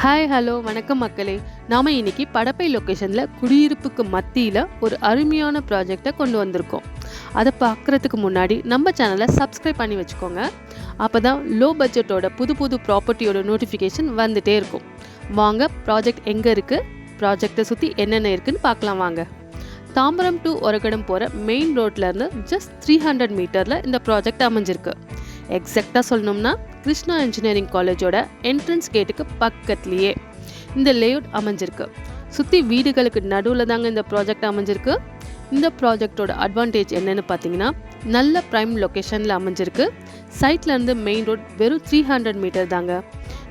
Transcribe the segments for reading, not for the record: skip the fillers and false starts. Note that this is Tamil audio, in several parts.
ஹாய் ஹலோ வணக்கம் மக்களே. நாம் இன்னைக்கு படப்பை லொக்கேஷனில் குடியிருப்புக்கு மத்தியில் ஒரு அருமையான ப்ராஜெக்டை கொண்டு வந்திருக்கோம். அதை பார்க்குறதுக்கு முன்னாடி நம்ம சேனலை சப்ஸ்கிரைப் பண்ணி வச்சுக்கோங்க. அப்போ தான் லோ பட்ஜெட்டோட புது ப்ராப்பர்ட்டியோட நோட்டிஃபிகேஷன் வந்துகிட்டே இருக்கும். வாங்க ப்ராஜெக்ட் எங்கே இருக்குது, ப்ராஜெக்டை சுற்றி என்னென்ன இருக்குதுன்னு பார்க்கலாம் வாங்க. தாம்பரம் டு ஒரகடம் போகிற மெயின் ரோட்லேருந்து ஜஸ்ட் 300 மீட்டரில் இந்த ப்ராஜெக்ட் அமைஞ்சிருக்கு. எக்ஸாக்டாக சொல்லணும்னா கிருஷ்ணா இன்ஜினியரிங் காலேஜோட என்ட்ரன்ஸ் கேட்டுக்கு பக்கத்துலேயே இந்த லேஅவுட் அமைஞ்சிருக்கு. சுற்றி வீடுகளுக்கு நடுவில் தாங்க இந்த ப்ராஜெக்ட் அமைஞ்சிருக்கு. இந்த ப்ராஜெக்டோட அட்வான்டேஜ் என்னென்னு பார்த்தீங்கன்னா, நல்ல ப்ரைம் லொக்கேஷனில் அமைஞ்சிருக்கு. சைட்லேருந்து மெயின் ரோட் வெறும் 300 மீட்டர் தாங்க.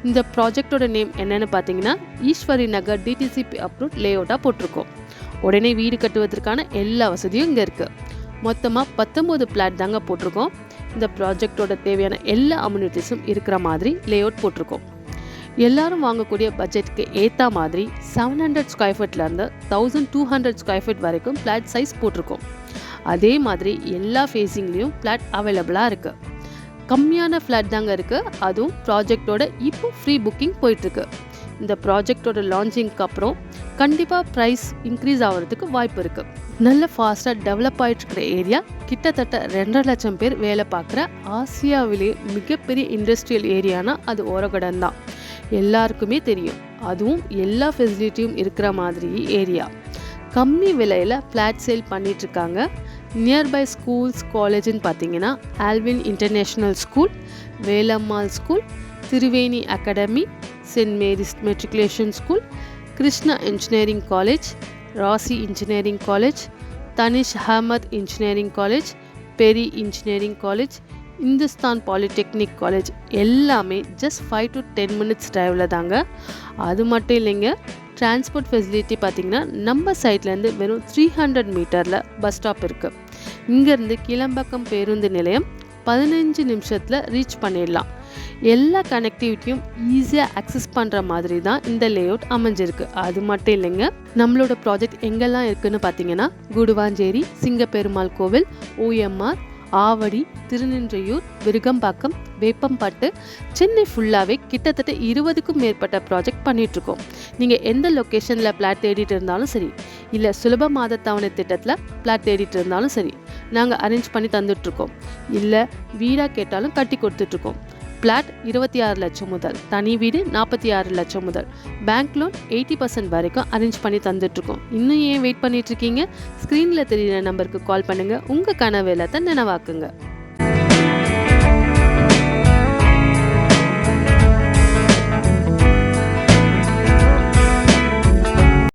இந்த ப்ராஜெக்டோட நேம் என்னென்னு பார்த்தீங்கன்னா, ஈஸ்வரி நகர் டிடிசிபி அப்ரூவ்ட் லேஅவுட்டாக போட்டிருக்கோம். உடனே வீடு கட்டுவதற்கான எல்லா வசதியும் இங்கே இருக்குது. மொத்தமாக 19 பிளாட் தாங்க போட்டிருக்கோம். இந்த ப்ராஜெக்டோட தேவையான எல்லா அம்யூனிட்டிஸும் இருக்கிற மாதிரி லேஅவுட் போட்டிருக்கோம். எல்லாரும் வாங்கக்கூடிய பட்ஜெட்டுக்கு ஏற்ற மாதிரி 700 ஸ்கொயர் ஃபீட்லேருந்து 1200 ஸ்கொயர் ஃபீட் வரைக்கும் பிளாட் சைஸ் போட்டிருக்கோம். அதே மாதிரி எல்லா ஃபேஸிங்லேயும் பிளாட் அவைலபிளாக இருக்குது. கம்மியான ஃப்ளாட் தாங்க இருக்குது. அதுவும் ப்ராஜெக்டோட இப்போ ஃப்ரீ புக்கிங் போயிட்டுருக்கு. இந்த ப்ராஜெக்டோட லான்ச்சிங்க்கு அப்புறம் கண்டிப்பாக ப்ரைஸ் இன்க்ரீஸ் ஆகிறதுக்கு வாய்ப்பு இருக்குது. நல்ல ஃபாஸ்ட்டாக டெவலப் ஆகிட்டுருக்கிற ஏரியா. கிட்டத்தட்ட 2.5 லட்சம் பேர் வேலை பார்க்குற ஆசியாவிலே மிகப்பெரிய இண்டஸ்ட்ரியல் ஏரியானா அது ஒரகடம் தான். எல்லாருக்குமே தெரியும். அதுவும் எல்லா ஃபெசிலிட்டியும் இருக்கிற மாதிரி ஏரியா. கம்மி விலையில் ஃப்ளாட் சேல் பண்ணிகிட்ருக்காங்க. நியர்பை ஸ்கூல்ஸ் காலேஜுன்னு பார்த்தீங்கன்னா Alwin international school, Velammal school, Triveni academy, saint Mary's matriculation school, Krishna engineering college, Rasi engineering college, Danish Ahmed engineering college, Peri engineering college, Hindustan polytechnic college எல்லாமே ஜஸ்ட் 5 to 10 minutes டிரைவில் தாங்க. அது மட்டும் இல்லைங்க, டிரான்ஸ்போர்ட் ஃபெசிலிட்டி பார்த்திங்கன்னா நம்ம சைட்லேருந்து வெறும் 300 மீட்டரில் பஸ் ஸ்டாப் இருக்குது. இங்கேருந்து கிளம்பக்கம் பேருந்து நிலையம் 15 நிமிஷத்தில் ரீச் பண்ணிடலாம். எல்லா கனெக்டிவிட்டியும் ஈஸியாக அக்சஸ் பண்ணுற மாதிரி தான் இந்த லேஅவுட் அமைஞ்சிருக்கு. அது மட்டும் இல்லைங்க, நம்மளோட ப்ராஜெக்ட் எங்கெல்லாம் இருக்குதுன்னு பார்த்தீங்கன்னா குடுவாஞ்சேரி, சிங்கப்பெருமாள் கோவில், OMR, ஆவடி, திருநின்றையூர், விருகம்பாக்கம், வேப்பம்பட்டு, சென்னை ஃபுல்லாகவே கிட்டத்தட்ட 20க்கும் மேற்பட்ட ப்ராஜெக்ட் பண்ணிகிட்ருக்கோம். நீங்கள் எந்த லொக்கேஷனில் பிளாட் தேடிட்டு இருந்தாலும் சரி, இல்லை சுலப மாத தவணை திட்டத்தில் பிளாட் தேடிட்டு இருந்தாலும் சரி, நாங்கள் அரேஞ்ச் பண்ணி தந்துட்டுருக்கோம். இல்லை வீடாக கேட்டாலும் கட்டி கொடுத்துட்ருக்கோம். பிளாட் 26 லட்சம் முதல், தனி வீடு 46 லட்சம் முதல், பேங்க் லோன் 80% வரைக்கும் அரேஞ்ச் பண்ணி தந்துட்டுருக்கோம். இன்னும் ஏன் வெயிட் பண்ணிகிட்ருக்கீங்க? ஸ்க்ரீனில் தெரிகிற நம்பருக்கு கால் பண்ணுங்கள். உங்கள் கனவு இல்லத்தை நினைவாக்குங்க.